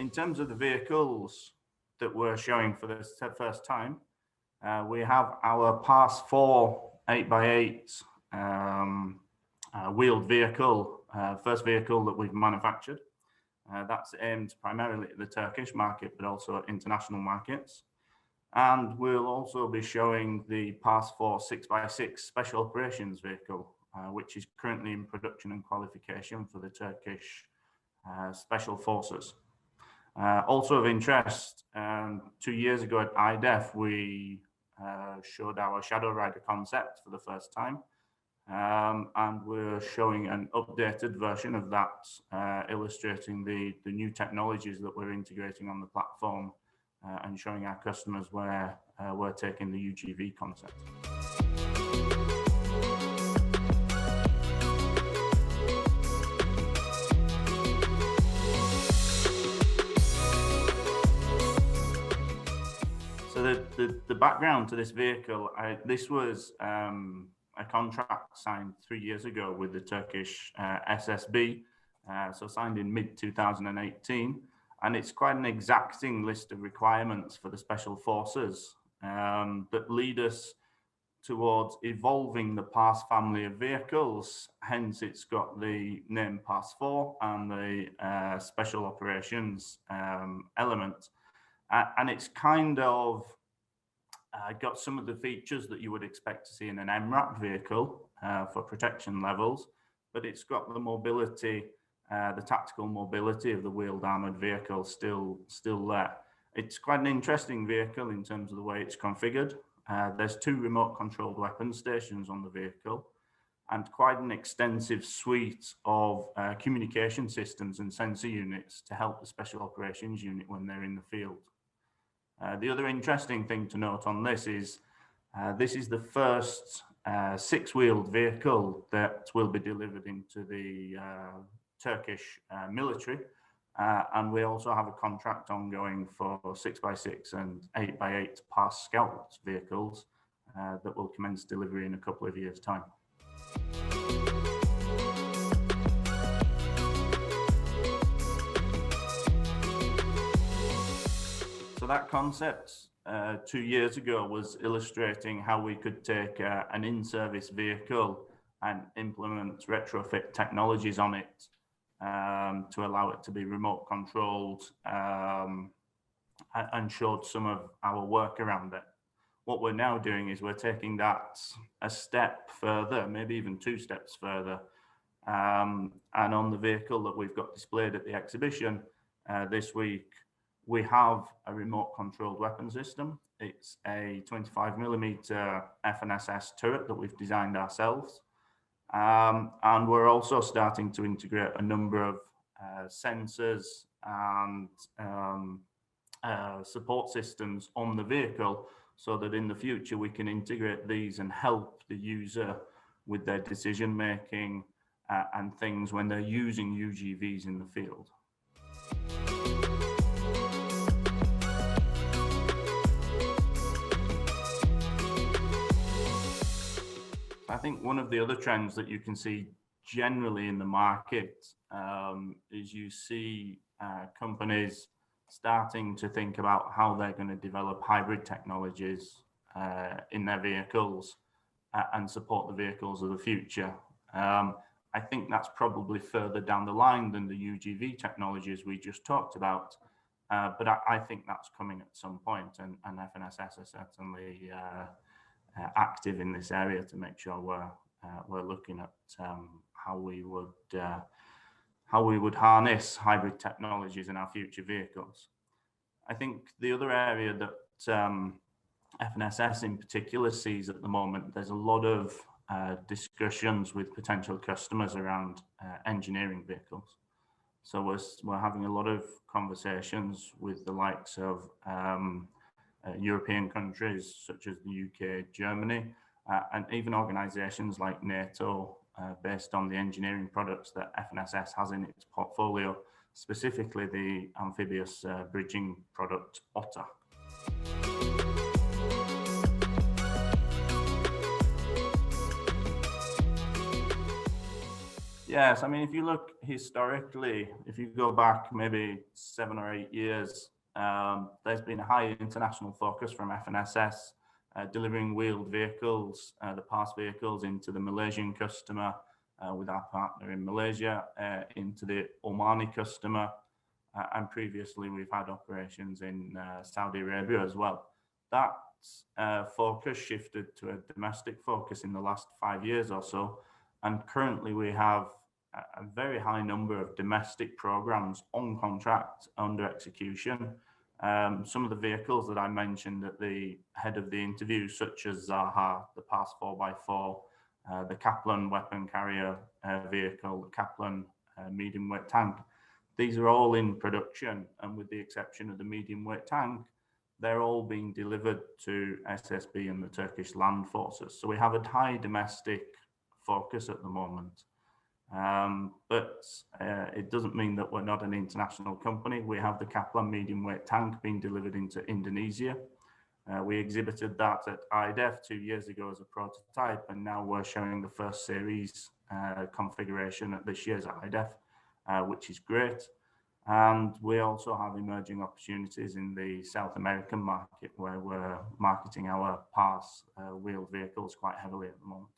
in terms of the vehicles that we're showing for the first time, we have our Pass 4 8x8 wheeled vehicle, first vehicle that we've manufactured. That's aimed primarily at the Turkish market, but also at international markets. And we'll also be showing the Pass 4 6x6 Special Operations vehicle, which is currently in production and qualification for the Turkish Special Forces. Also of interest, 2 years ago at IDEF, we showed our Shadow Rider concept for the first time. And we're showing an updated version of that, illustrating the new technologies that we're integrating on the platform and showing our customers where we're taking the UGV concept. So the background to this vehicle, this was a contract signed 3 years ago with the Turkish SSB, so signed in mid-2018. And it's quite an exacting list of requirements for the Special Forces that lead us towards evolving the Pass family of vehicles. Hence, it's got the name Pass 4 and the Special Operations element. And it's kind of got some of the features that you would expect to see in an MRAP vehicle for protection levels, but it's got the mobility, the tactical mobility of the wheeled armored vehicle still there. It's quite an interesting vehicle in terms of the way it's configured. There's 2 remote controlled weapon stations on the vehicle and quite an extensive suite of communication systems and sensor units to help the Special Operations Unit when they're in the field. The other interesting thing to note on this is the first 6-wheeled vehicle that will be delivered into the Turkish military, and we also have a contract ongoing for 6x6 and 8x8 Pass Scout vehicles that will commence delivery in a couple of years' time. So that concept 2 years ago was illustrating how we could take an in-service vehicle and implement retrofit technologies on it to allow it to be remote controlled, and showed some of our work around it. What we're now doing is we're taking that a step further, maybe even 2 steps further. And on the vehicle that we've got displayed at the exhibition this week, we have a remote controlled weapon system. It's a 25mm FNSS turret that we've designed ourselves. And we're also starting to integrate a number of sensors and support systems on the vehicle so that in the future we can integrate these and help the user with their decision making and things when they're using UGVs in the field. I think one of the other trends that you can see generally in the market is you see companies starting to think about how they're going to develop hybrid technologies in their vehicles and support the vehicles of the future. I think that's probably further down the line than the UGV technologies we just talked about, but I think that's coming at some point, and FNSS are certainly active in this area to make sure we're looking at how we would harness hybrid technologies in our future vehicles. I think the other area that FNSS in particular sees at the moment, there's a lot of discussions with potential customers around engineering vehicles. So we're having a lot of conversations with the likes of European countries such as the UK, Germany, and even organizations like NATO, based on the engineering products that FNSS has in its portfolio, specifically the amphibious bridging product Otter. Yes, I mean, if you look historically, if you go back maybe 7 or 8 years, there's been a high international focus from FNSS delivering wheeled vehicles, the pass vehicles into the Malaysian customer with our partner in Malaysia, into the Omani customer, and previously we've had operations in Saudi Arabia as well. That focus shifted to a domestic focus in the last 5 years or so, and currently we have a very high number of domestic programs on contract under execution. Some of the vehicles that I mentioned at the head of the interview, such as Zaha, the Pass 4x4, the Kaplan weapon carrier vehicle, the Kaplan medium weight tank, these are all in production, and with the exception of the medium weight tank, they're all being delivered to SSB and the Turkish land forces. So we have a high domestic focus at the moment. But it doesn't mean that we're not an international company. We have the Kaplan medium weight tank being delivered into Indonesia. We exhibited that at IDEF 2 years ago as a prototype, and now we're showing the first series configuration at this year's IDEF, which is great. And we also have emerging opportunities in the South American market where we're marketing our pass wheeled vehicles quite heavily at the moment.